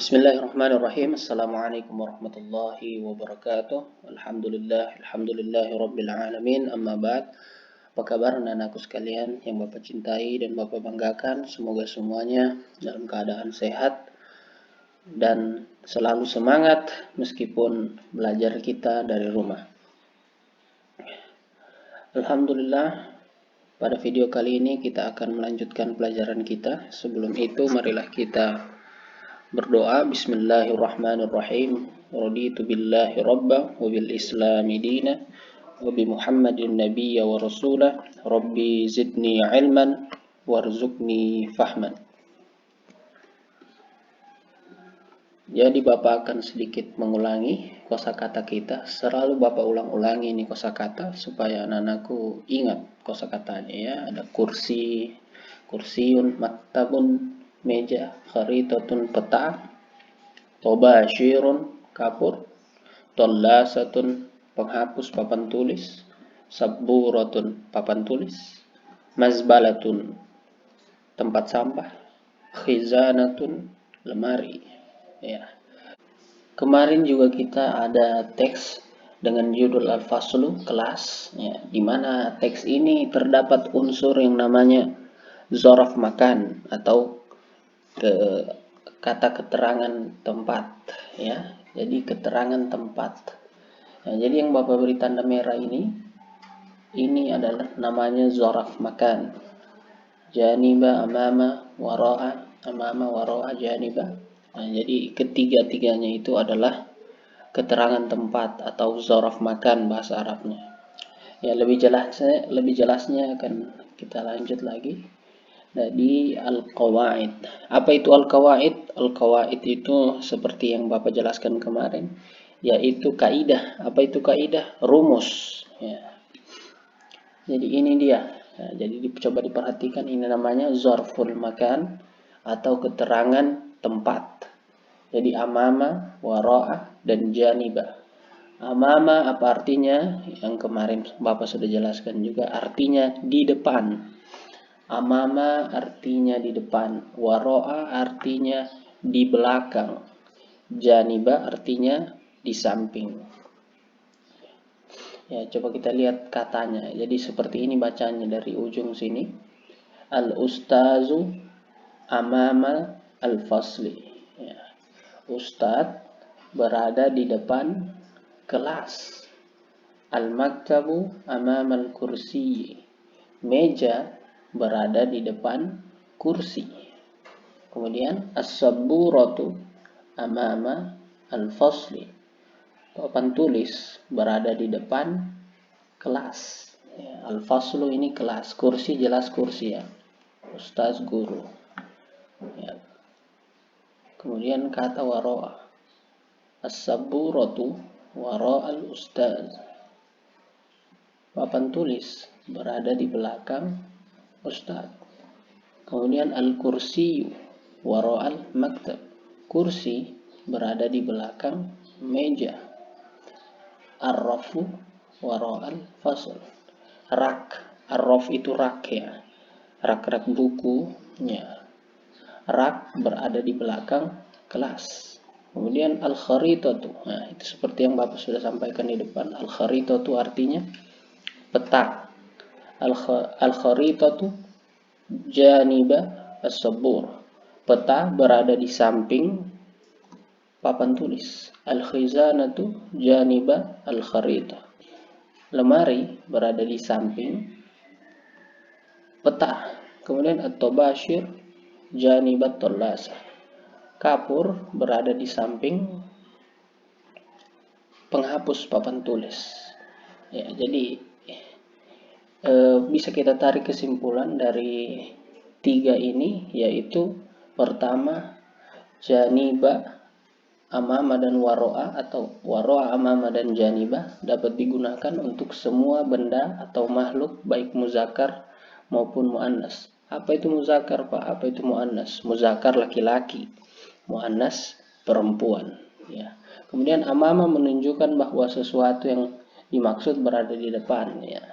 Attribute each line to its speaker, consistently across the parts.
Speaker 1: Bismillahirrahmanirrahim. Assalamualaikum warahmatullahi wabarakatuh. Alhamdulillahi rabbil alamin. Amma ba'd. Apa kabar anak-anakku sekalian yang Bapak cintai dan Bapak banggakan? Semoga semuanya dalam keadaan sehat dan selalu semangat meskipun belajar kita dari rumah. Alhamdulillah, pada video kali ini kita akan melanjutkan pelajaran kita. Sebelum itu marilah kita berdoa. Bismillahirrahmanirrahim. Raditu billahi rabba wa bil islami dina wa bi muhammadin nabiyya wa rasulah. Rabbi zidni ilman warzuqni fahman. Jadi Bapak akan sedikit mengulangi kosakata kita. Selalu Bapak ulang-ulangi ini kosakata supaya anak-anakku ingat kosakatanya ya. Ada kursi, kursiun, maktabun, meja, kharitatun, peta, tobashirun, kapur, tollasatun, penghapus papan tulis, sabburatun, papan tulis, mazbalatun, tempat sampah, khizanatun, lemari. Ya. Kemarin juga kita ada teks dengan judul Al-Faslu, kelas, ya, di mana teks ini terdapat unsur yang namanya zoraf makan atau kata keterangan tempat, ya. Jadi keterangan tempat. Nah, jadi yang Bapak beri tanda merah ini adalah namanya zoraf makan. Janiba, amama, wara'a, janiba. Nah, jadi ketiga-tiganya itu adalah keterangan tempat atau zoraf makan bahasa Arabnya. Ya, lebih jelasnya akan kita lanjut lagi. Jadi al-qawaid. Apa itu al-qawaid? Al-qawaid itu seperti yang Bapak jelaskan kemarin, yaitu kaidah. Apa itu kaidah? Rumus. Ya. Jadi ini dia. Nah, jadi coba diperhatikan, ini namanya zarful makan atau keterangan tempat. Jadi amama, wara'a, dan janiba. Amama apa artinya? Yang kemarin Bapak sudah jelaskan juga, artinya di depan. Amama artinya di depan, wara'a artinya di belakang, janiba artinya di samping. Ya, coba kita lihat katanya. Jadi seperti ini bacanya dari ujung sini. Al-ustazu amama al-fasli. Ya. Ustadz berada di depan kelas. Al-maktabu amama al-kursi. Meja berada di depan kursi. Kemudian as-sabburatu amama al-fasli. Papan tulis berada di depan kelas. Ya, al-faslu ini kelas. Kursi jelas kursi ya. Ustaz guru. Ya. Kemudian kata wara'a. As-sabburatu wara'a al-ustaz. Papan tulis berada di belakang ustaz. Kemudian al-kursiyu wara'al maktab. Kursi berada di belakang meja. Ar-rafu wara'al fasl. Rak. Ar-raf itu rak ya. Rak-rak bukunya. Rak berada di belakang kelas. Kemudian al-kharitatu. Nah, itu seperti yang Bapak sudah sampaikan di depan. Al-kharitatu artinya peta. Al-kharitatu janiba as-sabbur. Peta berada di samping papan tulis. Al-khizanatu janiba al-kharita. Lemari berada di samping peta. Kemudian at-tabashir janibat tollasa. Kapur berada di samping penghapus papan tulis. Ya, jadi bisa kita tarik kesimpulan dari tiga ini, yaitu pertama janiba, amama dan waro'a atau waro'a, amama dan janiba dapat digunakan untuk semua benda atau makhluk baik muzakkar maupun muannas. Apa itu muzakkar, Pak? Apa itu muannas? Muzakkar laki-laki, muannas perempuan, ya. Kemudian amama menunjukkan bahwa sesuatu yang dimaksud berada di depan, ya.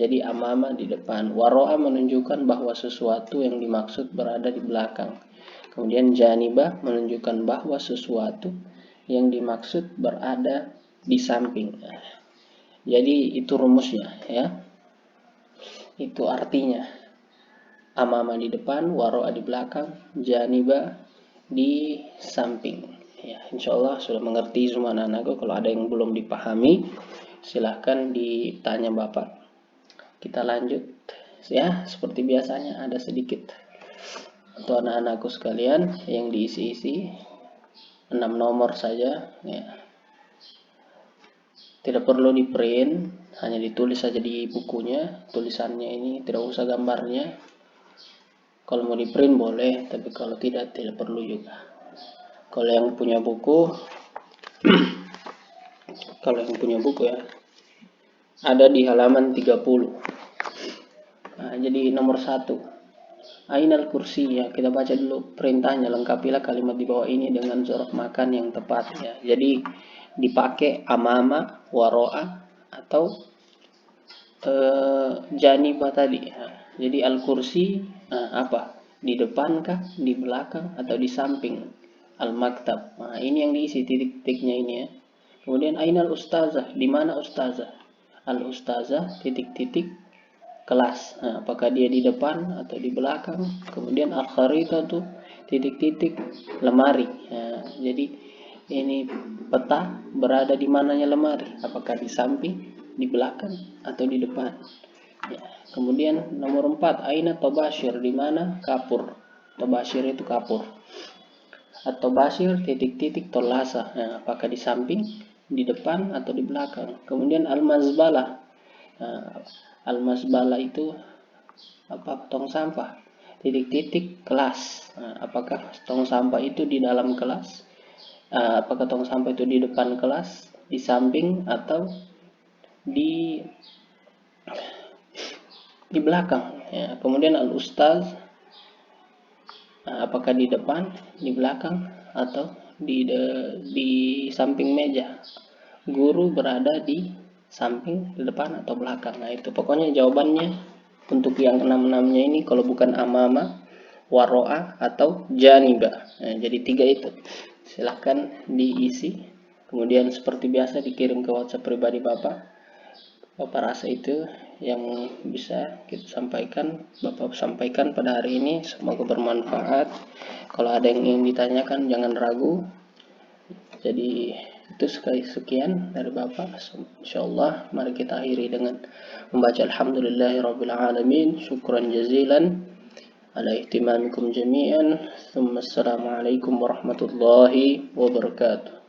Speaker 1: Jadi amama di depan. Waro'a menunjukkan bahwa sesuatu yang dimaksud berada di belakang. Kemudian janiba menunjukkan bahwa sesuatu yang dimaksud berada di samping. Jadi itu rumusnya ya. Itu artinya. Amama di depan, waro'a di belakang, janiba di samping. Ya, insya Allah sudah mengerti semua anak-anakku. Kalau ada yang belum dipahami, silahkan ditanya Bapak. Kita lanjut ya, seperti biasanya ada sedikit untuk anak-anakku sekalian yang diisi-isi 6 nomor saja ya. Tidak perlu di print, hanya ditulis saja di bukunya. Tulisannya ini tidak usah gambarnya. Kalau mau di print boleh, tapi kalau tidak perlu juga. Kalau yang punya buku kalau yang punya buku ya, ada di halaman 30. Nah, jadi nomor 1, ainal kursi ya, kita baca dulu perintahnya. Lengkapilah kalimat di bawah ini dengan zorof makan yang tepat ya. Jadi dipakai amama, waro'a atau janiba tadi ya. Jadi al kursi apa? Di depan kah, di belakang atau di samping? Al maktab. Nah, ini yang diisi titik-titiknya ini ya. Kemudian ainal ustazah, di mana ustazah? Al ustazah titik-titik kelas. Nah, apakah dia di depan atau di belakang? Kemudian al kharita tuh titik-titik lemari. Nah, jadi ini peta berada di mananya lemari? Apakah di samping, di belakang atau di depan? Ya. Kemudian nomor 4, aina tobashir, di mana kapur? Tobashir itu kapur. Atau basir titik-titik tolasa. Nah, apakah di samping, di depan atau di belakang? Kemudian al-mazbalah. Nah, al-mazbalah itu apa? Tong sampah. Titik-titik kelas. Nah, apakah tong sampah itu di dalam kelas? Apakah tong sampah itu di depan kelas, di samping atau di belakang ya. Kemudian al ustaz, apakah di depan, di belakang atau di samping meja? Guru berada di samping, di depan atau belakang? Nah, itu pokoknya jawabannya untuk yang 6-6-nya ini kalau bukan amama, waro'a atau janiba. Nah, jadi 3 itu. Silahkan diisi. Kemudian seperti biasa dikirim ke WhatsApp pribadi Bapak rasa itu yang bisa kita sampaikan, Bapak sampaikan pada hari ini. Semoga bermanfaat. Kalau ada yang ingin ditanyakan jangan ragu. Jadi itu sekian dari Bapak. Insyaallah mari kita akhiri dengan membaca alhamdulillahirabbil syukran jazilan ala ihtimamikum jami'an. Assalamualaikum warahmatullahi wabarakatuh.